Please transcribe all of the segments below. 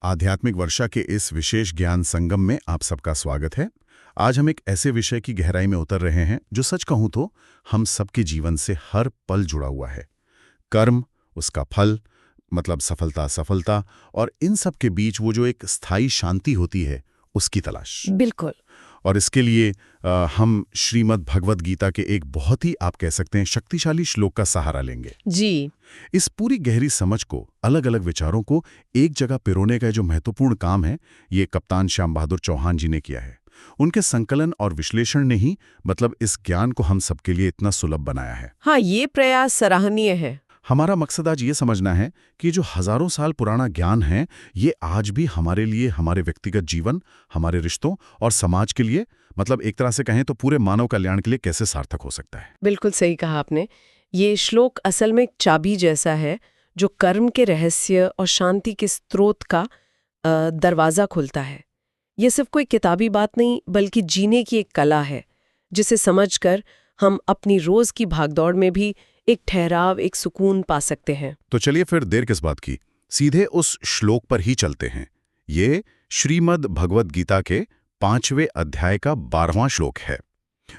आध्यात्मिक वर्षा के इस विशेष ज्ञान संगम में आप सबका स्वागत है। आज हम एक ऐसे विषय की गहराई में उतर रहे हैं जो सच कहूं तो हम सबके जीवन से हर पल जुड़ा हुआ है। कर्म, उसका फल, मतलब सफलता असफलता, और इन सब के बीच वो जो एक स्थायी शांति होती है, उसकी तलाश। बिल्कुल। और इसके लिए हम श्रीमद् भगवद गीता के एक बहुत ही, आप कह सकते हैं, शक्तिशाली श्लोक का सहारा लेंगे। जी। इस पूरी गहरी समझ को, अलग अलग विचारों को एक जगह पिरोने का जो महत्वपूर्ण काम है, ये कप्तान श्याम बहादुर चौहान जी ने किया है। उनके संकलन और विश्लेषण ने ही मतलब इस ज्ञान को हम सबके लिए इतना सुलभ बनाया है। हाँ, ये प्रयास सराहनीय है। हमारा मकसद आज ये समझना है कि जो हजारों साल पुराना ज्ञान है, ये आज भी हमारे लिए, हमारे व्यक्तिगत जीवन, हमारे रिश्तों और समाज के लिए, मतलब एक तरह से कहें तो पूरे मानव कल्याण के लिए कैसे सार्थक हो सकता है। बिल्कुल सही कहा आपने। ये श्लोक असल में एक चाबी जैसा है जो कर्म के रहस्य और शांति के स्रोत का दरवाजा खोलता है। ये सिर्फ कोई किताबी बात नहीं, बल्कि जीने की एक कला है, जिसे समझकर हम अपनी रोज की भागदौड़ में भी एक ठहराव, एक सुकून पा सकते हैं। तो चलिए फिर देर किस बात की, सीधे उस श्लोक पर ही चलते हैं। ये श्रीमद् भगवद गीता के 5वें अध्याय का 12वां श्लोक है।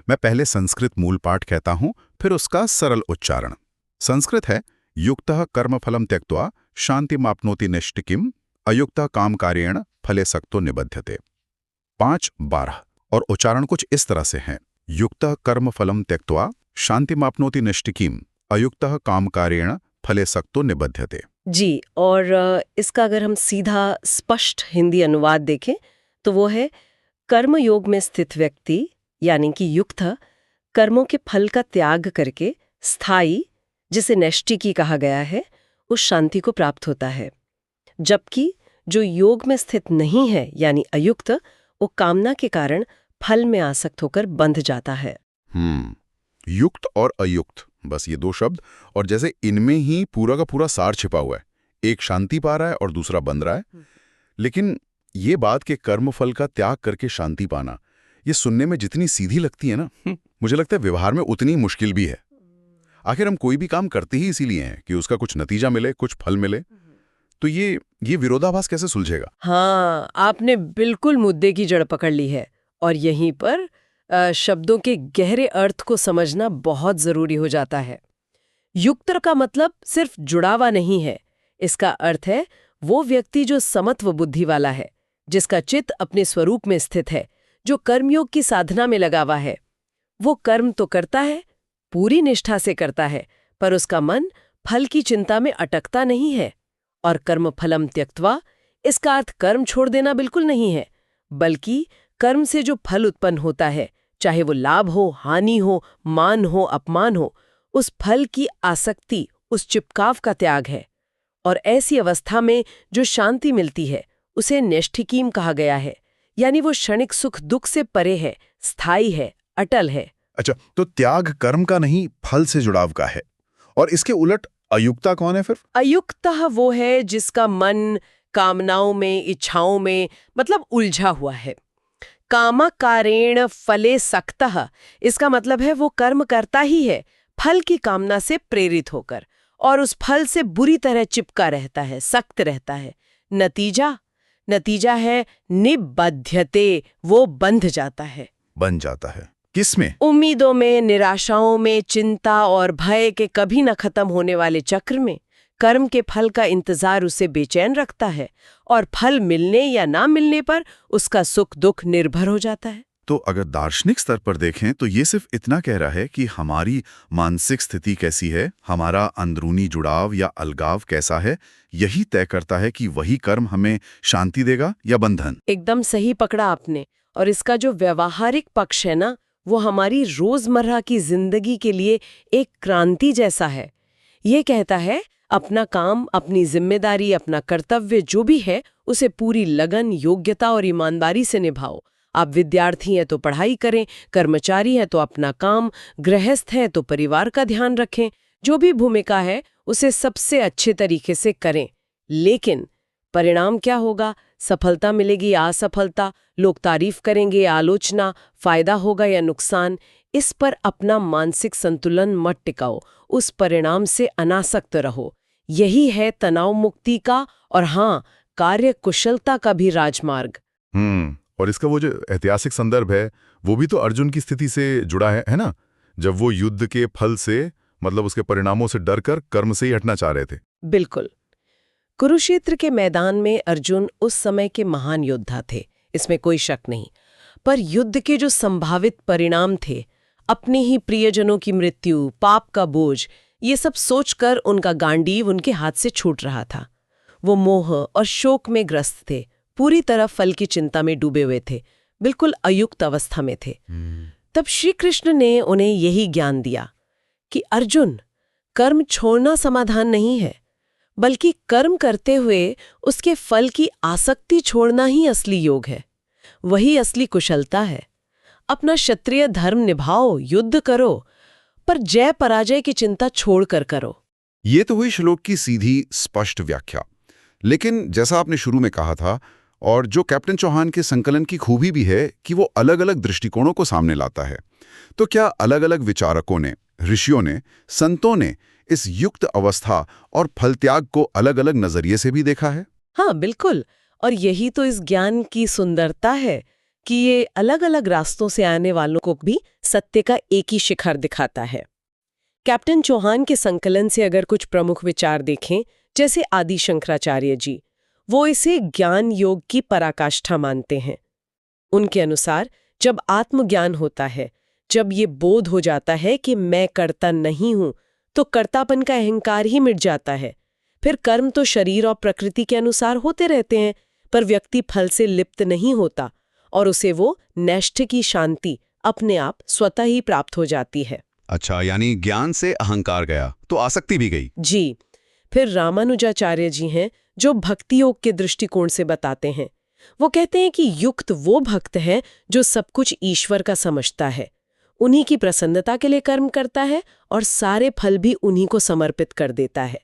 मैं पहले संस्कृत मूल पाठ कहता हूं, फिर उसका सरल उच्चारण। संस्कृत है, युक्तः कर्मफलम त्यक्त्वा शांतिमाप्नोति नैष्टिकीम् अयुक्तः कामकार्येण फले सक्तो निबध्यते। 5:12 और उच्चारण कुछ इस तरह से है। युक्तः कर्मफलम त्यक्त्वा शांतिमाप्नोति नैष्टिकीम् अयुक्तः कामकार्येण फले सक्तो निबध्यते। जी, और इसका अगर हम सीधा स्पष्ट हिंदी अनुवाद देखें तो वो है, कर्मयोग में स्थित व्यक्ति यानी कि युक्त कर्मों के फल का त्याग करके स्थायी, जिसे नैष्टिकी कहा गया है, उस शांति को प्राप्त होता है। जबकि जो योग में स्थित नहीं है यानी अयुक्त, वो कामना के कारण फल में आसक्त होकर बंध जाता है। युक्त और अयुक्त, बस ये दो शब्द, और जैसे इनमें ही पूरा का पूरा सार छिपा हुआ है। एक शांति पा रहा है और दूसरा बंध रहा है। लेकिन ये बात कि कर्मफल का त्याग करके शांति पाना, ये सुनने में जितनी सीधी लगती है ना, मुझे लगता है व्यवहार में उतनी मुश्किल भी है। आखिर हम कोई भी काम करते ही इसीलिए हैं कि उसका कुछ नतीजा मिले, कुछ फल मिले। तो ये विरोधाभास कैसे सुलझेगा? हाँ, आपने बिल्कुल मुद्दे की जड़ पकड़ ली है। और यहीं पर शब्दों के गहरे अर्थ को समझना बहुत जरूरी हो जाता है। युक्त का मतलब सिर्फ जुड़ावा नहीं है। इसका अर्थ है वो व्यक्ति जो समत्व बुद्धि वाला है, जिसका चित्त अपने स्वरूप में स्थित है, जो कर्मयोग की साधना में लगा हुआ है। वो कर्म तो करता है, पूरी निष्ठा से करता है, पर उसका मन फल की चिंता में अटकता नहीं है। और कर्म फलम त्यक्त्वा, इसका अर्थ कर्म छोड़ देना बिल्कुल नहीं है, बल्कि कर्म से जो फल उत्पन्न होता है, चाहे वो लाभ हो, हानि हो, मान हो, अपमान हो, उस फल की आसक्ति, उस चिपकाव का त्याग है। और ऐसी अवस्था में जो शांति मिलती है, उसे नैष्ठिकीम कहा गया है। यानी वो क्षणिक सुख दुख से परे है, स्थायी है, अटल है। अच्छा, तो त्याग कर्म का नहीं, फल से जुड़ाव का है। और इसके उलट अयुक्ता कौन है फिर? अयुक्तः वो है जिसका मन कामनाओं में, इच्छाओं में मतलब उलझा हुआ है। कामकारेण फले सक्तः, इसका मतलब है वो कर्म करता ही है फल की कामना से प्रेरित होकर, और उस फल से बुरी तरह चिपका रहता है, सख्त रहता है। नतीजा है निबध्यते, वो बंध जाता है। बन जाता है किसमें? उम्मीदों में, निराशाओं में, चिंता और भय के कभी न खत्म होने वाले चक्र में। कर्म के फल का इंतजार उसे बेचैन रखता है, और फल मिलने या ना मिलने पर उसका सुख दुख निर्भर हो जाता है। तो अगर दार्शनिक स्तर पर देखें तो ये सिर्फ इतना कह रहा है कि हमारी मानसिक स्थिति कैसी है, हमारा अंदरूनी जुड़ाव या अलगाव कैसा है, यही तय करता है कि वही कर्म हमें शांति देगा या बंधन। एकदम सही पकड़ा आपने। और इसका जो व्यवहारिक पक्ष है ना, वो हमारी रोजमर्रा की जिंदगी के लिए एक क्रांति जैसा है। ये कहता है, अपना काम, अपनी जिम्मेदारी, अपना कर्तव्य जो भी है, उसे पूरी लगन, योग्यता और ईमानदारी से निभाओ। आप विद्यार्थी हैं तो पढ़ाई करें, कर्मचारी हैं तो अपना काम, गृहस्थ हैं तो परिवार का ध्यान रखें। जो भी भूमिका है उसे सबसे अच्छे तरीके से करें। लेकिन परिणाम क्या होगा? सफलता मिलेगी या असफलता, लोग तारीफ करेंगे या आलोचना, फायदा होगा या नुकसान, इस पर अपना मानसिक संतुलन मत टिकाओ, उस परिणाम से अनासक्त रहो। यही है तनाव मुक्ति का और हाँ, कार्य कुशलता का भी राजमार्ग। और इसका वो जो ऐतिहासिक संदर्भ है वो भी तो अर्जुन की स्थिति से जुड़ा है ना? जब वो युद्ध के फल से मतलब उसके परिणामों से डरकर कर्म से ही हटना चाह रहे थे। बिल्कुल। कुरुक्षेत्र के मैदान में अर्जुन उस समय के महान योद्धा थे, इसमें कोई शक नहीं। पर युद्ध के जो संभावित परिणाम थे, अपने ही प्रियजनों की मृत्यु, पाप का बोझ, ये सब सोचकर उनका गांडीव उनके हाथ से छूट रहा था। वो मोह और शोक में ग्रस्त थे, पूरी तरह फल की चिंता में डूबे हुए थे, बिल्कुल अयुक्त अवस्था में थे। तब श्री कृष्ण ने उन्हें यही ज्ञान दिया कि अर्जुन, कर्म छोड़ना समाधान नहीं है, बल्कि कर्म करते हुए उसके फल की आसक्ति छोड़ना ही असली योग है। वही असली कुशलता है। अपना क्षत्रिय धर्म निभाओ, युद्ध करो, पर जय पराजय की चिंता छोड़कर करो। ये तो हुई श्लोक की सीधी स्पष्ट व्याख्या। लेकिन जैसा आपने शुरू में कहा था, और जो कैप्टन चौहान के संकलन की खूबी भी है कि वो अलग अलग दृष्टिकोणों को सामने लाता है, तो क्या अलग अलग विचारकों ने, ऋषियों ने, संतों ने इस युक्त अवस्था और फल त्याग को अलग अलग नजरिए से भी देखा है? हाँ, बिल्कुल। और यही तो इस ज्ञान की सुंदरता है कि ये अलग अलग रास्तों से आने वालों को भी सत्य का एक ही शिखर दिखाता है। कैप्टन चौहान के संकलन से अगर कुछ प्रमुख विचार देखें, जैसे आदि शंकराचार्य जी, वो इसे ज्ञान योग की पराकाष्ठा मानते हैं। उनके अनुसार जब आत्मज्ञान होता है, जब ये बोध हो जाता है कि मैं कर्ता नहीं हूं, तो कर्तापन का अहंकार ही मिट जाता है। फिर कर्म तो शरीर और प्रकृति के अनुसार होते रहते हैं, पर व्यक्ति फल से लिप्त नहीं होता और उसे वो नैष्ठ की शांति अपने आप स्वतः ही प्राप्त हो जाती है। अच्छा, यानी ज्ञान से अहंकार गया तो आसक्ति भी गई। जी। फिर रामानुजाचार्य जी हैं जो भक्ति योग के दृष्टिकोण से बताते हैं। वो कहते हैं कि युक्त वो भक्त है जो सब कुछ ईश्वर का समझता है, उन्हीं की प्रसन्नता के लिए कर्म करता है और सारे फल भी उन्हीं को समर्पित कर देता है।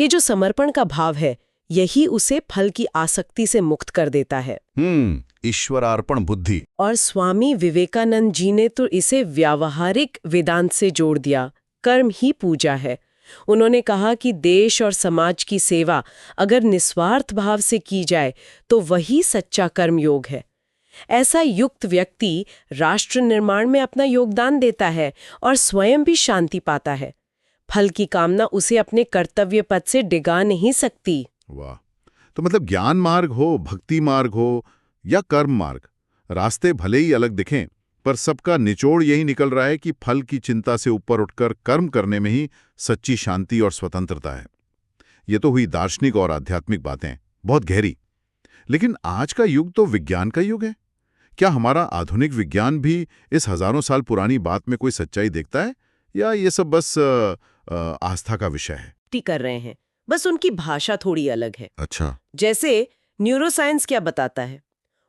ये जो समर्पण का भाव है, यही उसे फल की आसक्ति से मुक्त कर देता है। ईश्वरार्पण बुद्धि। और स्वामी विवेकानंद जी ने तो इसे व्यावहारिक वेदांत से जोड़ दिया, कर्म ही पूजा है। उन्होंने कहा कि देश और समाज की सेवा अगर निस्वार्थ भाव से की जाए तो वही सच्चा कर्म योग है। ऐसा युक्त व्यक्ति राष्ट्र निर्माण में अपना योगदान देता है और स्वयं भी शांति पाता है। फल की कामना उसे अपने कर्तव्य पथ से डिगा नहीं सकती। वाह! तो मतलब ज्ञान मार्ग हो, भक्ति मार्ग हो या कर्म मार्ग, रास्ते भले ही अलग दिखें, पर सबका निचोड़ यही निकल रहा है कि फल की चिंता से ऊपर उठकर कर्म करने में ही सच्ची शांति और स्वतंत्रता है। ये तो हुई दार्शनिक और आध्यात्मिक बातें, बहुत गहरी। लेकिन आज का युग तो विज्ञान का युग है। क्या हमारा आधुनिक विज्ञान भी इस हजारों साल पुरानी बात में कोई सच्चाई देखता है, या ये सब बस आस्था का विषय है? कर रहे हैं, बस उनकी भाषा थोड़ी अलग है। अच्छा। जैसे न्यूरोसाइंस क्या बताता है?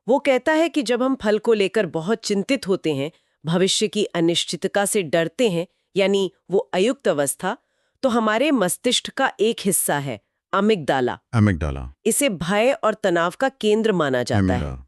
वो कहता है कि जब हम फल को लेकर बहुत चिंतित होते हैं, भविष्य की अनिश्चितता से डरते हैं, यानी वो अयुक्त अवस्था, तो हमारे मस्तिष्क का एक हिस्सा है अमिगडाला। इसे भय और तनाव का केंद्र माना जाता है।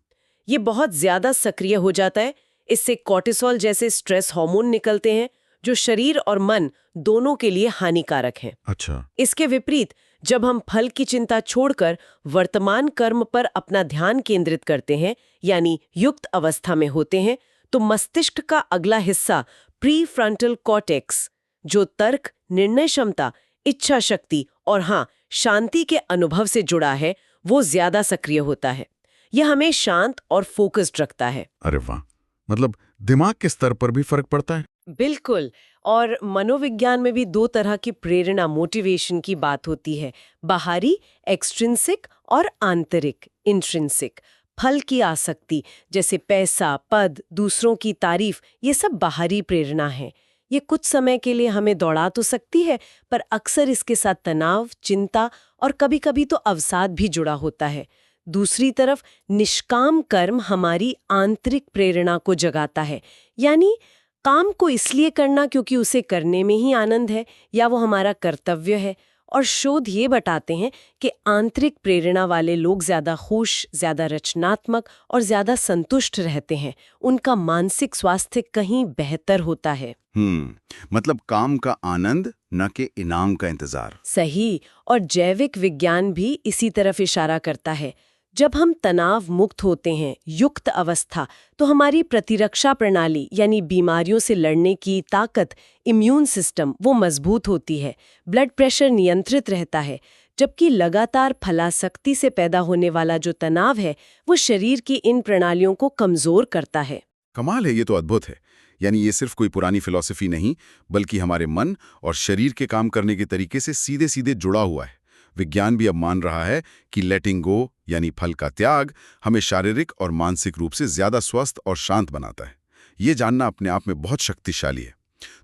ये बहुत ज्यादा सक्रिय हो जाता है। इससे कॉर्टिसोल जैसे स्ट्रेस हार्मोन निकलते हैं जो शरीर और मन दोनों के लिए हानिकारक हैं। अच्छा। इसके विपरीत जब हम फल की चिंता छोड़कर वर्तमान कर्म पर अपना ध्यान केंद्रित करते हैं, यानी युक्त अवस्था में होते हैं, तो मस्तिष्क का अगला हिस्सा प्री फ्रंटल कॉर्टेक्स, जो तर्क, निर्णय क्षमता, इच्छा शक्ति और शांति के अनुभव से जुड़ा है, वो ज्यादा सक्रिय होता है। यह हमें शांत और फोकस्ड रखता है। अरे वाह! मतलब दिमाग के स्तर पर भी फर्क पड़ता है। बिल्कुल। और मनोविज्ञान में भी दो तरह की प्रेरणा, मोटिवेशन की बात होती है, बाहरी एक्सट्रिंसिक और आंतरिक इंट्रिंसिक। फल की आसक्ति जैसे पैसा, पद, दूसरों की तारीफ, ये सब बाहरी प्रेरणा है। ये कुछ समय के लिए हमें दौड़ा तो सकती है, पर अक्सर इसके साथ तनाव, चिंता और कभी-कभी तो अवसाद भी जुड़ा होता है। दूसरी तरफ निष्काम कर्म हमारी आंतरिक प्रेरणा को जगाता है, यानी काम को इसलिए करना क्योंकि उसे करने में ही आनंद है या वो हमारा कर्तव्य है। और शोध ये बताते हैं कि आंतरिक प्रेरणा वाले लोग ज्यादा खुश, ज्यादा रचनात्मक और ज्यादा संतुष्ट रहते हैं। उनका मानसिक स्वास्थ्य कहीं बेहतर होता है। मतलब काम का आनंद न कि इनाम का इंतजार। सही। और जैविक विज्ञान भी इसी तरफ इशारा करता है। जब हम तनाव मुक्त होते हैं, युक्त अवस्था, तो हमारी प्रतिरक्षा प्रणाली यानी बीमारियों से लड़ने की ताकत, इम्यून सिस्टम, वो मजबूत होती है। ब्लड प्रेशर नियंत्रित रहता है। जबकि लगातार फलासक्ति से पैदा होने वाला जो तनाव है, वो शरीर की इन प्रणालियों को कमजोर करता है। कमाल है, ये तो अद्भुत है। यानी ये सिर्फ कोई पुरानी फिलॉसफी नहीं, बल्कि हमारे मन और शरीर के काम करने के तरीके से सीधे सीधे जुड़ा हुआ है। विज्ञान भी अब मान रहा है कि लेटिंग गो यानी फल का त्याग हमें शारीरिक और मानसिक रूप से ज्यादा स्वस्थ और शांत बनाता है। ये जानना अपने आप में बहुत शक्तिशाली है।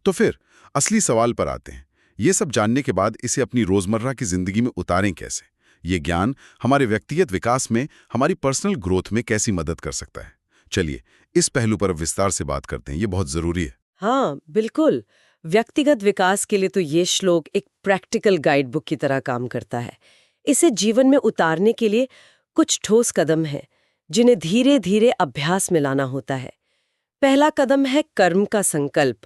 तो फिर असली सवाल पर आते हैं। ये सब जानने के बाद इसे अपनी रोजमर्रा की जिंदगी में उतारें कैसे? ये ज्ञान हमारे व्यक्तिगत विकास में, हमारी पर्सनल ग्रोथ में कैसी मदद कर सकता है? चलिए इस पहलू पर विस्तार से बात करते हैं, ये बहुत जरूरी है। हाँ, बिल्कुल। व्यक्तिगत विकास के लिए तो ये श्लोक एक प्रैक्टिकल गाइड बुक की तरह काम करता है। इसे जीवन में उतारने के लिए कुछ ठोस कदम हैं, जिन्हें धीरे धीरे अभ्यास में लाना होता है। पहला कदम है कर्म का संकल्प।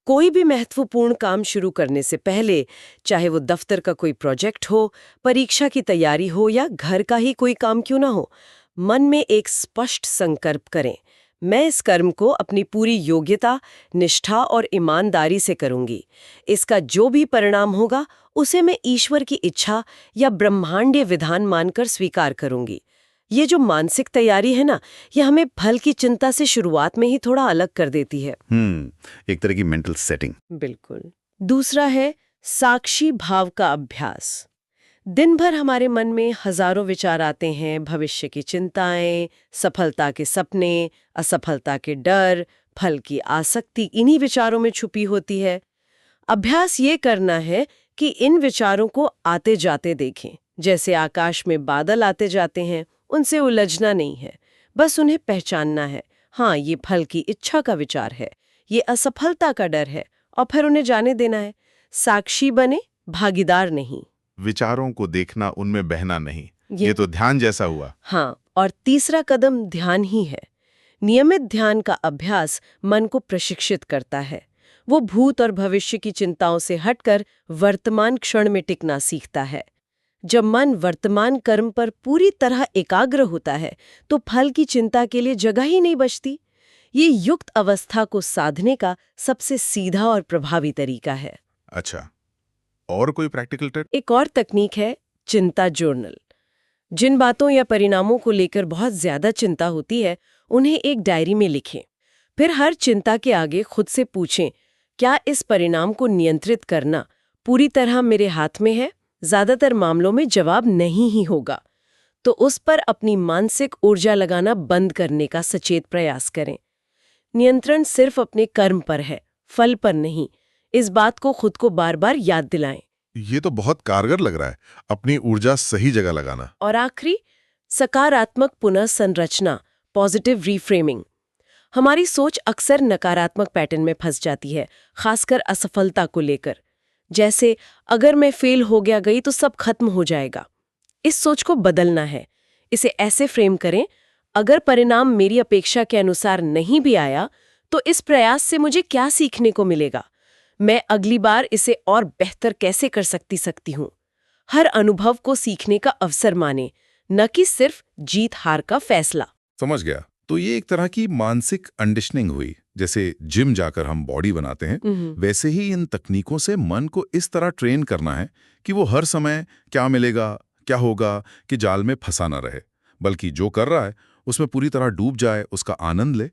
कोई भी महत्वपूर्ण काम शुरू करने से पहले, चाहे वो दफ्तर का कोई प्रोजेक्ट हो, परीक्षा की तैयारी हो या घर का ही कोई काम क्यों ना हो, मन में एक स्पष्ट संकल्प करें। मैं इस कर्म को अपनी पूरी योग्यता, निष्ठा और ईमानदारी से करूंगी। इसका जो भी परिणाम होगा, उसे मैं ईश्वर की इच्छा या ब्रह्मांडीय विधान मानकर स्वीकार करूंगी। ये जो मानसिक तैयारी है ना, ये हमें फल की चिंता से शुरुआत में ही थोड़ा अलग कर देती है। एक तरह की मेंटल सेटिंग। बिल्कुल। दूसरा है साक्षी भाव का अभ्यास। दिन भर हमारे मन में हजारों विचार आते हैं, भविष्य की चिंताएं, सफलता के सपने, असफलता के डर, फल की आसक्ति इन्हीं विचारों में छुपी होती है। अभ्यास ये करना है कि इन विचारों को आते जाते देखें, जैसे आकाश में बादल आते जाते हैं। उनसे उलझना नहीं है, बस उन्हें पहचानना है। हाँ, ये फल की इच्छा का विचार है, ये असफलता का डर है, और फिर उन्हें जाने देना है। साक्षी बने, भागीदार नहीं। विचारों को देखना, उनमें बहना नहीं। ये तो ध्यान जैसा हुआ। हाँ, और तीसरा कदम ध्यान ही है। नियमित ध्यान का अभ्यास मन को प्रशिक्षित करता है। वो भूत और भविष्य की चिंताओं से हटकर वर्तमान क्षण में टिकना सीखता है। जब मन वर्तमान कर्म पर पूरी तरह एकाग्र होता है, तो फल की चिंता के लिए जगह ही नहीं बचती। ये युक्त अवस्था को साधने का सबसे सीधा और प्रभावी तरीका है। अच्छा, और कोई प्रैक्टिकल टिप? एक और तकनीक है चिंता जर्नल। जिन बातों या परिणामों को लेकर बहुत ज्यादा चिंता होती है, उन्हें एक डायरी में लिखें। फिर हर चिंता के आगे खुद से पूछें, क्या इस परिणाम को नियंत्रित करना पूरी तरह मेरे हाथ में है? ज्यादातर मामलों में जवाब नहीं ही होगा। तो उस पर अपनी मानसिक ऊर्जा लगाना बंद करने का सचेत प्रयास करें। नियंत्रण सिर्फ अपने कर्म पर है, फल पर नहीं। इस बात को खुद को बार बार याद दिलाएं। ये तो बहुत कारगर लग रहा है, अपनी ऊर्जा सही जगह लगाना। और आखिरी, सकारात्मक पुनः संरचना, पॉजिटिव रीफ्रेमिंग। हमारी सोच अक्सर नकारात्मक पैटर्न में फंस जाती है, खासकर असफलता को लेकर। जैसे अगर मैं फेल हो गई तो सब खत्म हो जाएगा। इस सोच को बदलना है। इसे ऐसे फ्रेम करें, अगर परिणाम मेरी अपेक्षा के अनुसार नहीं भी आया, तो इस प्रयास से मुझे क्या सीखने को मिलेगा? मैं अगली बार इसे और बेहतर कैसे कर सकती हूँ? हर अनुभव को सीखने का अवसर माने, न कि सिर्फ जीत हार का फैसला। समझ गया। तो ये एक तरह की मानसिक कंडीशनिंग हुई। जैसे जिम जाकर हम बॉडी बनाते हैं, वैसे ही इन तकनीकों से मन को इस तरह ट्रेन करना है कि वो हर समय क्या मिलेगा, क्या होगा कि जाल में फंसा न रहे, बल्कि जो कर रहा है उसमें पूरी तरह डूब जाए, उसका आनंद ले।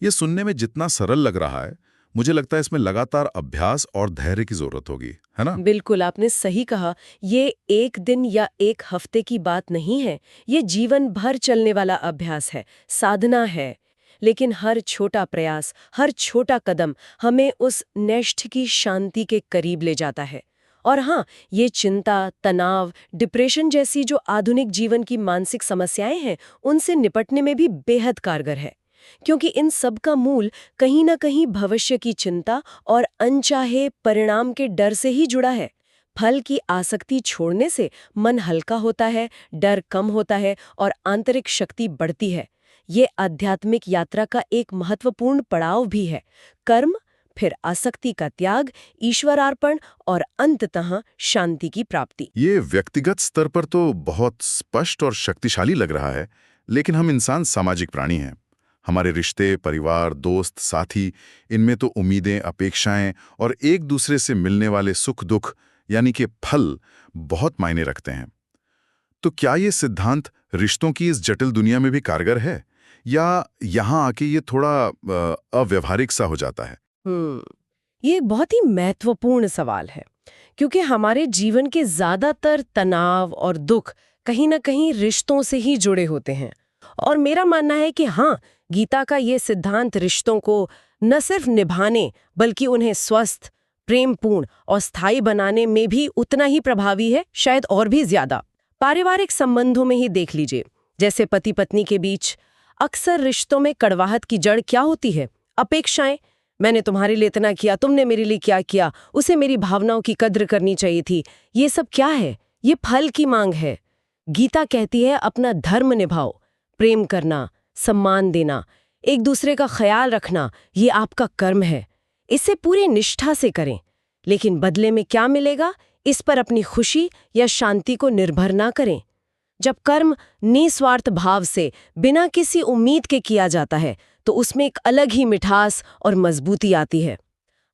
ये सुनने में जितना सरल लग रहा है, मुझे लगता है इसमें लगातार अभ्यास और धैर्य की जरूरत होगी, है ना? बिल्कुल, आपने सही कहा। ये एक दिन या एक हफ्ते की बात नहीं है, ये जीवन भर चलने वाला अभ्यास है, साधना है। लेकिन हर छोटा प्रयास, हर छोटा कदम हमें उस नैष्ठ की शांति के करीब ले जाता है। और हाँ, ये चिंता, तनाव, डिप्रेशन जैसी जो आधुनिक जीवन की मानसिक समस्याएं हैं, उनसे निपटने में भी बेहद कारगर है। क्योंकि इन सब का मूल कहीं न कहीं भविष्य की चिंता और अनचाहे परिणाम के डर से ही जुड़ा है। फल की आसक्ति छोड़ने से मन हल्का होता है, डर कम होता है और आंतरिक शक्ति बढ़ती है। ये आध्यात्मिक यात्रा का एक महत्वपूर्ण पड़ाव भी है। कर्म, फिर आसक्ति का त्याग, ईश्वरार्पण और अंततः शांति की प्राप्ति। ये व्यक्तिगत स्तर पर तो बहुत स्पष्ट और शक्तिशाली लग रहा है, लेकिन हम इंसान सामाजिक प्राणी हैं। हमारे रिश्ते, परिवार, दोस्त, साथी, इनमें तो उम्मीदें, अपेक्षाएं और एक दूसरे से मिलने वाले सुख दुख यानी कि फल बहुत मायने रखते हैं। तो क्या ये सिद्धांत रिश्तों की इस जटिल दुनिया में भी कारगर है, या यहाँ आके ये थोड़ा अव्यवहारिक सा हो जाता है? ये एक बहुत ही महत्वपूर्ण सवाल है, क्योंकि हमारे जीवन के ज्यादातर तनाव और दुख कहीं ना कहीं रिश्तों से ही जुड़े होते हैं। और मेरा मानना है कि हाँ, गीता का ये सिद्धांत रिश्तों को न सिर्फ निभाने बल्कि उन्हें स्वस्थ, प्रेमपूर्ण और स्थायी बनाने में भी उतना ही प्रभावी है, शायद और भी ज्यादा। पारिवारिक संबंधों में ही देख लीजिए, जैसे पति पत्नी के बीच अक्सर रिश्तों में कड़वाहट की जड़ क्या होती है? अपेक्षाएं। मैंने तुम्हारे लिए इतना किया, तुमने मेरे लिए क्या किया, उसे मेरी भावनाओं की कद्र करनी चाहिए थी। ये सब क्या है? ये फल की मांग है। गीता कहती है अपना धर्म निभाओ, प्रेम करना, सम्मान देना, एक दूसरे का ख्याल रखना, ये आपका कर्म है। इसे पूरी निष्ठा से करें, लेकिन बदले में क्या मिलेगा, इस पर अपनी खुशी या शांति को निर्भर ना करें। जब कर्म निस्वार्थ भाव से बिना किसी उम्मीद के किया जाता है तो उसमें एक अलग ही मिठास और मजबूती आती है।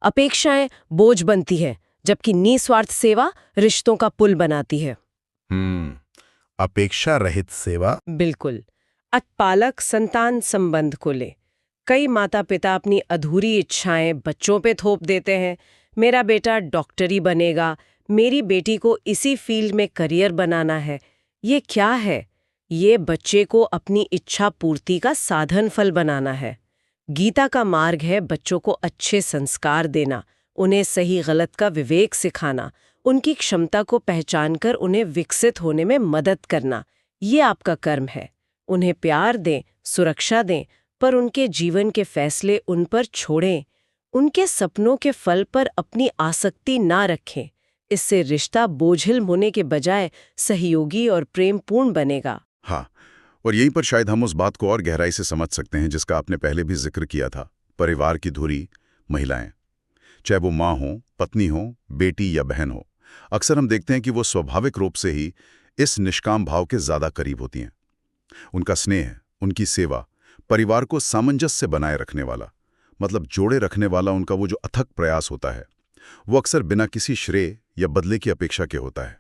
अपेक्षाएं बोझ बनती है, जबकि निस्वार्थ सेवा रिश्तों का पुल बनाती है। अपेक्षा रहित सेवा। बिल्कुल। पालक संतान संबंध को ले, कई माता पिता अपनी अधूरी इच्छाएं बच्चों पे थोप देते हैं। मेरा बेटा डॉक्टरी बनेगा, मेरी बेटी को इसी फील्ड में करियर बनाना है। ये क्या है? ये बच्चे को अपनी इच्छा पूर्ति का साधन फल बनाना है। गीता का मार्ग है बच्चों को अच्छे संस्कार देना, उन्हें सही गलत का विवेक सिखाना, उनकी क्षमता को पहचानकर उन्हें विकसित होने में मदद करना। ये आपका कर्म है। उन्हें प्यार दें, सुरक्षा दें, पर उनके जीवन के फैसले उन पर छोड़ें। उनके सपनों के फल पर अपनी आसक्ति ना रखें। इससे रिश्ता बोझिल होने के बजाय सहयोगी और प्रेमपूर्ण बनेगा। हाँ, और यहीं पर शायद हम उस बात को और गहराई से समझ सकते हैं जिसका आपने पहले भी जिक्र किया था। परिवार की धुरी महिलाएं, चाहे वो माँ हो, पत्नी हो, बेटी या बहन हो, अक्सर हम देखते हैं कि वो स्वाभाविक रूप से ही इस निष्काम भाव के ज्यादा करीब होती हैं। उनका स्नेह, उनकी सेवा, परिवार को सामंजस्य बनाए रखने वाला, मतलब जोड़े रखने वाला उनका वो जो अथक प्रयास होता है, वो अक्सर बिना किसी श्रेय या बदले की अपेक्षा के होता है।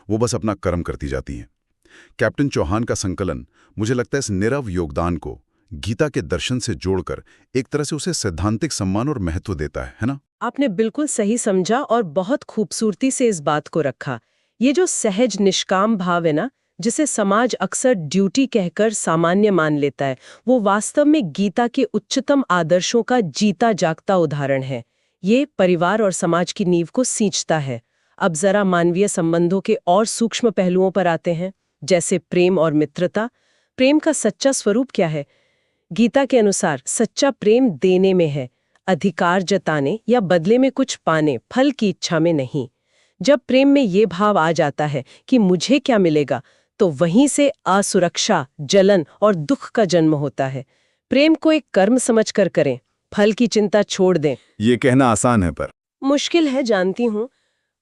वो बस अपना कर्म करती जाती हैं। कैप्टन चौहान का संकलन मुझे लगता है इस नीरव योगदान को गीता के दर्शन से जोड़कर एक तरह से उसे सैद्धांतिक सम्मान और महत्व देता है ना? आपने बिल्कुल सही समझा और बहुत खूबसूरती से इस बात को रखा। ये जो सहज निष्काम भाव है ना, जिसे समाज अक्सर ड्यूटी कहकर सामान्य मान लेता है, वो वास्तव में गीता के उच्चतम आदर्शों का जीता जागता उदाहरण है। ये परिवार और समाज की नींव को सींचता है। अब जरा मानवीय संबंधों के और सूक्ष्म पहलुओं पर आते हैं, जैसे प्रेम और मित्रता। प्रेम का सच्चा स्वरूप क्या है? गीता के अनुसार सच्चा प्रेम देने में है, अधिकार जताने या बदले में कुछ पाने, फल की इच्छा में नहीं। जब प्रेम में ये भाव आ जाता है कि मुझे क्या मिलेगा, तो वहीं से असुरक्षा, जलन और दुख का जन्म होता है। प्रेम को एक कर्म समझकर करें, फल की चिंता छोड़ दें। ये कहना आसान है पर मुश्किल है, जानती हूँ।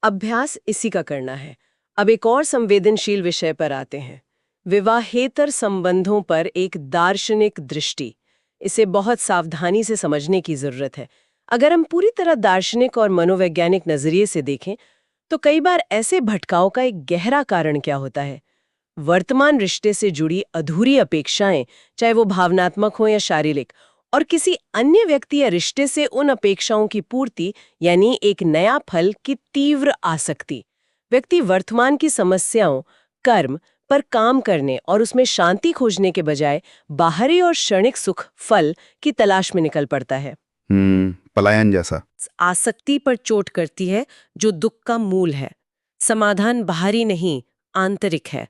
अभ्यास इसी का करना है। अब एक और संवेदनशील विषय पर आते हैं, विवाहेतर संबंधों पर एक दार्शनिक दृष्टि। इसे बहुत सावधानी से समझने की जरूरत है। अगर हम पूरी तरह दार्शनिक और मनोवैज्ञानिक नजरिए से देखें तो कई बार ऐसे भटकाव का एक गहरा कारण क्या होता है? वर्तमान रिश्ते से जुड़ी अधूरी अपेक्षाएं, चाहे वो भावनात्मक हो या शारीरिक, और किसी अन्य व्यक्ति या रिश्ते से उन अपेक्षाओं की पूर्ति यानी एक नया फल की तीव्र आसक्ति। व्यक्ति वर्तमान की समस्याओं, कर्म पर काम करने और उसमें शांति खोजने के बजाय बाहरी और क्षणिक सुख, फल की तलाश में निकल पड़ता है। पलायन जैसा। आसक्ति पर चोट करती है जो दुख का मूल है। समाधान बाहरी नहीं, आंतरिक है।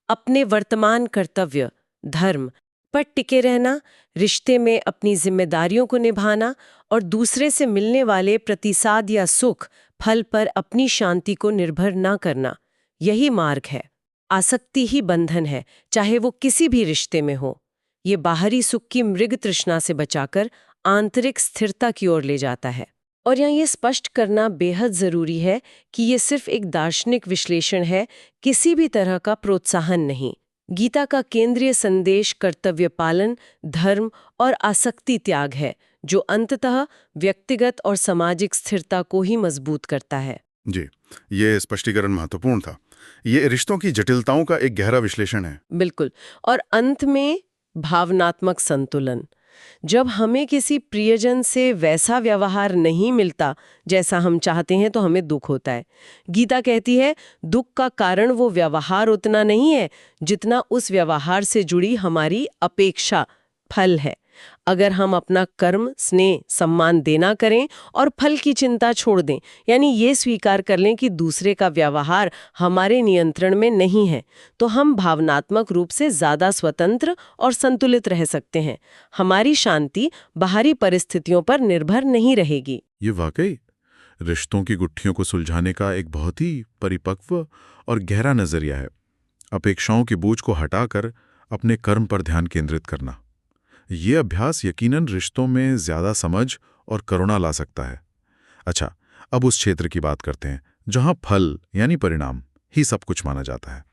अपने वर्तमान कर्तव्य, धर्म पर टिके रहना, रिश्ते में अपनी जिम्मेदारियों को निभाना और दूसरे से मिलने वाले प्रतिसाद या सुख, फल पर अपनी शांति को निर्भर ना करना, यही मार्ग है। आसक्ति ही बंधन है, चाहे वो किसी भी रिश्ते में हो। ये बाहरी सुख की मृग तृष्णा से बचाकर आंतरिक स्थिरता की ओर ले जाता है। और यहाँ ये स्पष्ट करना बेहद ज़रूरी है कि ये सिर्फ एक दार्शनिक विश्लेषण है, किसी भी तरह का प्रोत्साहन नहीं। गीता का केंद्रीय संदेश कर्तव्य पालन, धर्म और आसक्ति त्याग है, जो अंततः व्यक्तिगत और सामाजिक स्थिरता को ही मजबूत करता है। जी, ये स्पष्टीकरण महत्वपूर्ण था। ये रिश्तों की जटिलताओं का एक गहरा विश्लेषण है। बिल्कुल। और अंत में भावनात्मक संतुलन। जब हमें किसी प्रियजन से वैसा व्यवहार नहीं मिलता जैसा हम चाहते हैं तो हमें दुख होता है। गीता कहती है, दुख का कारण वो व्यवहार उतना नहीं है जितना उस व्यवहार से जुड़ी हमारी अपेक्षा, फल है। अगर हम अपना कर्म, स्नेह, सम्मान देना करें और फल की चिंता छोड़ दें, यानी ये स्वीकार कर लें कि दूसरे का व्यवहार हमारे नियंत्रण में नहीं है, तो हम भावनात्मक रूप से ज़्यादा स्वतंत्र और संतुलित रह सकते हैं। हमारी शांति बाहरी परिस्थितियों पर निर्भर नहीं रहेगी। ये वाकई रिश्तों की गुत्थियों को सुलझाने का एक बहुत ही परिपक्व और गहरा नजरिया है। अपेक्षाओं की बोझ को हटाकर अपने कर्म पर ध्यान केंद्रित करना। ये अभ्यास यकीनन रिश्तों में ज्यादा समझ और करुणा ला सकता है। अच्छा, अब उस क्षेत्र की बात करते हैं जहां फल यानी परिणाम ही सब कुछ माना जाता है।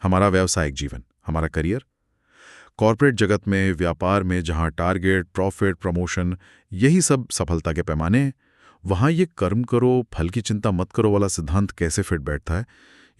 हमारा व्यावसायिक जीवन, हमारा करियर, कॉर्पोरेट जगत में, व्यापार में, जहां टारगेट, प्रॉफिट, प्रमोशन यही सब सफलता के पैमाने हैं, वहां ये कर्म करो, फल की चिंता मत करो वाला सिद्धांत कैसे फिट बैठता है?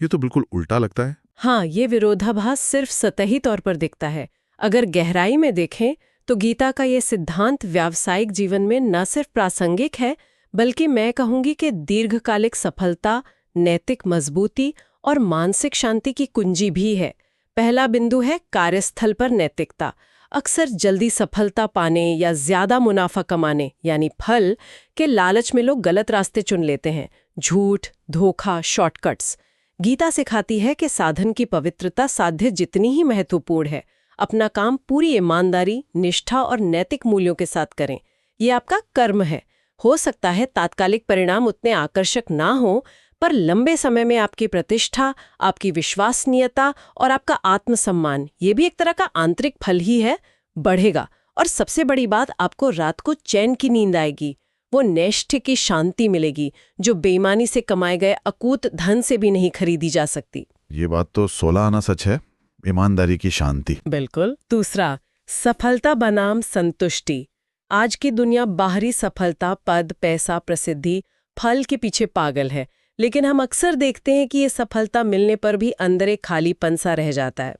ये तो बिल्कुल उल्टा लगता है। हाँ, ये विरोधाभास सिर्फ सतही तौर पर दिखता है। अगर गहराई में देखें तो गीता का ये सिद्धांत व्यावसायिक जीवन में न सिर्फ प्रासंगिक है, बल्कि मैं कहूंगी कि दीर्घकालिक सफलता, नैतिक मजबूती और मानसिक शांति की कुंजी भी है। पहला बिंदु है कार्यस्थल पर नैतिकता। अक्सर जल्दी सफलता पाने या ज्यादा मुनाफा कमाने यानी फल के लालच में लोग गलत रास्ते चुन लेते हैं। झूठ, धोखा, शॉर्टकट्स। गीता सिखाती है कि साधन की पवित्रता साध्य जितनी ही महत्वपूर्ण है। अपना काम पूरी ईमानदारी, निष्ठा और नैतिक मूल्यों के साथ करें। ये आपका कर्म है। हो सकता है तात्कालिक परिणाम उतने आकर्षक ना हो, पर लंबे समय में आपकी प्रतिष्ठा, आपकी विश्वसनीयता और आपका आत्मसम्मान, ये भी एक तरह का आंतरिक फल ही है, बढ़ेगा। और सबसे बड़ी बात, आपको रात को चैन की नींद आएगी। वो नैष्ठिक की शांति मिलेगी जो बेईमानी से कमाए गए अकूत धन से भी नहीं खरीदी जा सकती। ये बात तो 16 आना सच है, ईमानदारी की शांति। बिल्कुल। दूसरा, सफलता बनाम संतुष्टि। आज की दुनिया बाहरी सफलता, पद, पैसा, प्रसिद्धि, फल के पीछे पागल है, लेकिन हम अक्सर देखते हैं कि ये सफलता मिलने पर भी अंदर एक खालीपन सा रह जाता है।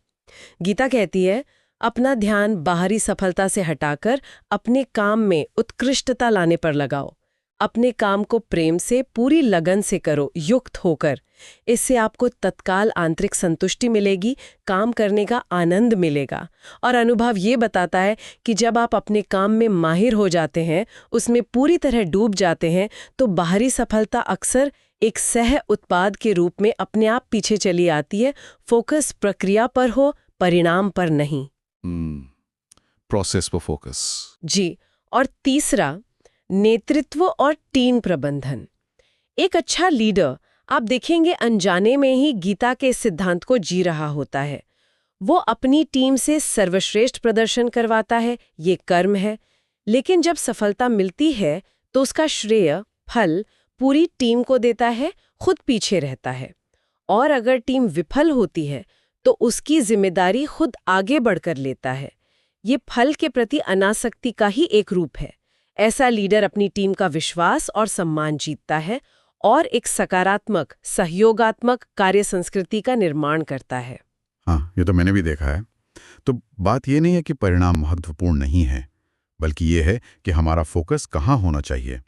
गीता कहती है, अपना ध्यान बाहरी सफलता से हटाकर अपने काम में उत्कृष्टता लाने पर लगाओ। अपने काम को प्रेम से, पूरी लगन से करो, युक्त होकर। इससे आपको तत्काल आंतरिक संतुष्टि मिलेगी, काम करने का आनंद मिलेगा। और अनुभव ये बताता है कि जब आप अपने काम में माहिर हो जाते हैं, उसमें पूरी तरह डूब जाते हैं, तो बाहरी सफलता अक्सर एक सह उत्पाद के रूप में अपने आप पीछे चली आती है। फोकस प्रक्रिया पर हो, परिणाम पर नहीं। प्रोसेस पर फोकस। जी। और तीसरा, नेतृत्व और टीम प्रबंधन। एक अच्छा लीडर, आप देखेंगे, अनजाने में ही गीता के सिद्धांत को जी रहा होता है। वो अपनी टीम से सर्वश्रेष्ठ प्रदर्शन करवाता है, ये कर्म है। लेकिन जब सफलता मिलती है तो उसका श्रेय, फल पूरी टीम को देता है, खुद पीछे रहता है। और अगर टीम विफल होती है तो उसकी जिम्मेदारी खुद आगे बढ़कर लेता है। ये फल के प्रति अनासक्ति का ही एक रूप है। ऐसा लीडर अपनी टीम का विश्वास और सम्मान जीतता है और एक सकारात्मक, सहयोगात्मक कार्य संस्कृति का निर्माण करता है। हाँ, ये तो मैंने भी देखा है। तो बात ये नहीं है कि परिणाम महत्वपूर्ण नहीं है, बल्कि ये है कि हमारा फोकस कहाँ होना चाहिए।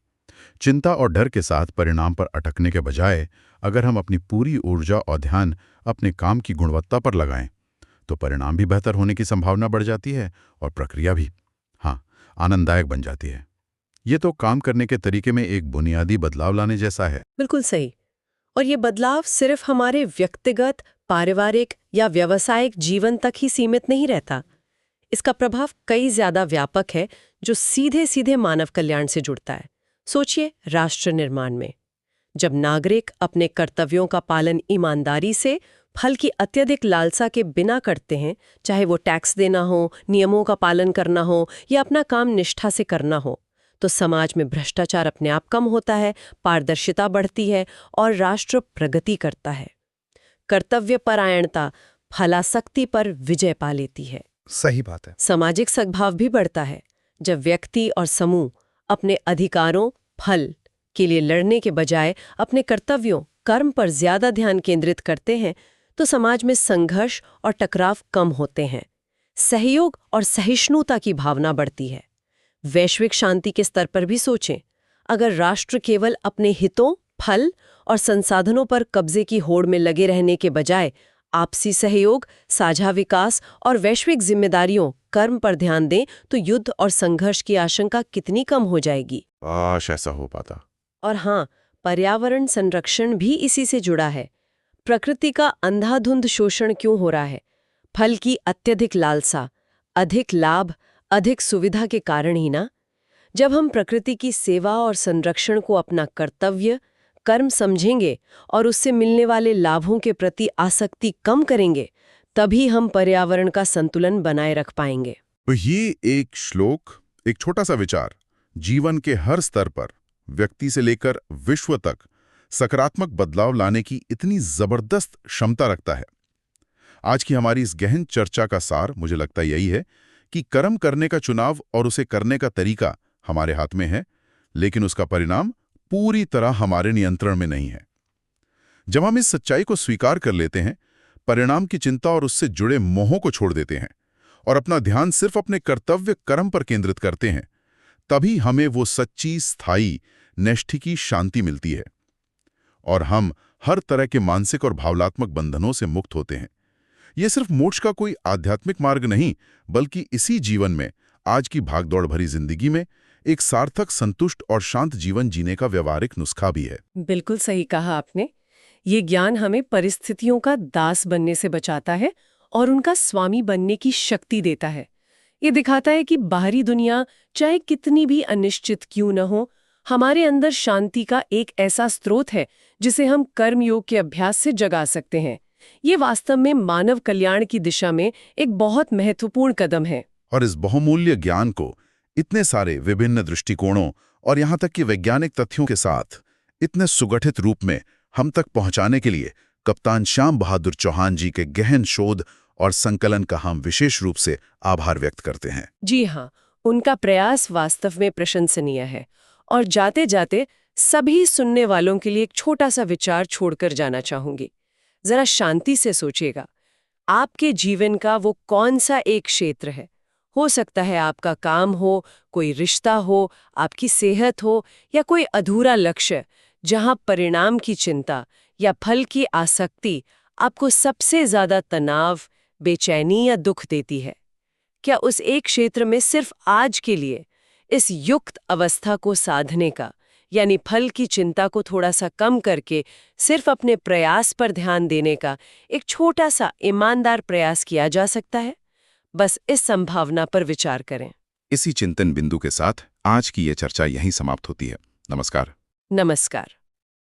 चिंता और डर के साथ परिणाम पर अटकने के बजाय अगर हम अपनी पूरी ऊर्जा और ध्यान अपने काम की गुणवत्ता पर लगाएं, तो परिणाम भी बेहतर होने की संभावना बढ़ जाती है और प्रक्रिया भी, हाँ, आनंददायक बन जाती है। ये तो काम करने के तरीके में एक बुनियादी बदलाव लाने जैसा है। बिल्कुल सही। और ये बदलाव सिर्फ हमारे व्यक्तिगत, पारिवारिक या व्यावसायिक जीवन तक ही सीमित नहीं रहता। इसका प्रभाव कई ज्यादा व्यापक है, जो सीधे सीधे मानव कल्याण से जुड़ता है। सोचिए, राष्ट्र निर्माण में जब नागरिक अपने कर्तव्यों का पालन ईमानदारी से, फल की अत्यधिक लालसा के बिना करते हैं, चाहे वो टैक्स देना हो, नियमों का पालन करना हो या अपना काम निष्ठा से करना हो, तो समाज में भ्रष्टाचार अपने आप कम होता है, पारदर्शिता बढ़ती है और राष्ट्र प्रगति करता है। कर्तव्यपरायणता फलासक्ति पर विजय पा लेती है। सही बात है। सामाजिक सद्भाव भी बढ़ता है। जब व्यक्ति और समूह अपने अधिकारों, फल के लिए लड़ने के बजाय अपने कर्तव्यों, कर्म पर ज्यादा ध्यान केंद्रित करते हैं, तो समाज में संघर्ष और टकराव कम होते हैं। सहयोग और सहिष्णुता की भावना बढ़ती है। वैश्विक शांति के स्तर पर भी सोचें। अगर राष्ट्र केवल अपने हितों, फल और संसाधनों पर कब्जे की होड़ में लगे रहने के बजाय आपसी सहयोग, साझा विकास और वैश्विक जिम्मेदारियों, कर्म पर ध्यान दें, तो युद्ध और संघर्ष की आशंका कितनी कम हो जाएगी। काश ऐसा हो पाता। और हाँ, पर्यावरण संरक्षण भी इसी से जुड़ा है। प्रकृति का अंधाधुंध शोषण क्यों हो रहा है? फल की अत्यधिक लालसा, अधिक लाभ, अधिक सुविधा के कारण ही ना। जब हम प्रकृति की सेवा और संरक्षण को अपना कर्तव्य, कर्म समझेंगे और उससे मिलने वाले लाभों के प्रति आसक्ति कम करेंगे, तभी हम पर्यावरण का संतुलन बनाए रख पाएंगे। तो ये एक श्लोक, एक छोटा सा विचार जीवन के हर स्तर पर, व्यक्ति से लेकर विश्व तक सकारात्मक बदलाव लाने की इतनी जबरदस्त क्षमता रखता है। आज की हमारी इस गहन चर्चा का सार मुझे लगता यही है कि कर्म करने का चुनाव और उसे करने का तरीका हमारे हाथ में है, लेकिन उसका परिणाम पूरी तरह हमारे नियंत्रण में नहीं है। जब हम इस सच्चाई को स्वीकार कर लेते हैं, परिणाम की चिंता और उससे जुड़े मोहों को छोड़ देते हैं और अपना ध्यान सिर्फ अपने कर्तव्य कर्म पर केंद्रित करते हैं, तभी हमें वो सच्ची, स्थायी, नैष्ठिकी शांति मिलती है और हम हर तरह के मानसिक और भावनात्मक बंधनों से मुक्त होते हैं। यह सिर्फ मोक्ष का कोई आध्यात्मिक मार्ग नहीं, बल्कि इसी जीवन में, आज की भागदौड़ भरी जिंदगी में एक सार्थक, संतुष्ट और शांत जीवन जीने का व्यवहारिक नुस्खा भी है। बिल्कुल सही कहा आपने। ये ज्ञान हमें परिस्थितियों का दास बनने से बचाता है और उनका स्वामी बनने की शक्ति देता है। ये दिखाता है कि बाहरी दुनिया चाहे कितनी भी अनिश्चित क्यों न हो, हमारे अंदर शांति का एक ऐसा स्रोत है जिसे हम कर्मयोग के अभ्यास से जगा सकते हैं। ये वास्तव में मानव कल्याण की दिशा में एक बहुत महत्वपूर्ण कदम है। और इस बहुमूल्य ज्ञान को इतने सारे विभिन्न दृष्टिकोणों और यहाँ तक कि वैज्ञानिक तथ्यों के साथ इतने सुगठित रूप में हम तक पहुँचाने के लिए कप्तान श्याम बहादुर चौहान जी के गहन शोध और संकलन का हम विशेष रूप से आभार व्यक्त करते हैं। जी हाँ, उनका प्रयास वास्तव में प्रशंसनीय है। और जाते जाते सभी सुनने वालों के लिए एक छोटा सा विचार छोड़कर जाना चाहूंगी। जरा शांति से सोचिएगा, आपके जीवन का वो कौन सा एक क्षेत्र है? हो सकता है आपका काम हो, कोई रिश्ता हो, आपकी सेहत हो, या कोई अधूरा लक्ष्य जहां परिणाम की चिंता या फल की आसक्ति आपको सबसे ज्यादा तनाव, बेचैनी या दुख देती है। क्या उस एक क्षेत्र में सिर्फ आज के लिए इस युक्त अवस्था को साधने का, यानी फल की चिंता को थोड़ा सा कम करके सिर्फ अपने प्रयास पर ध्यान देने का एक छोटा सा ईमानदार प्रयास किया जा सकता है? बस इस संभावना पर विचार करें। इसी चिंतन बिंदु के साथ आज की ये चर्चा यहीं समाप्त होती है। नमस्कार। नमस्कार।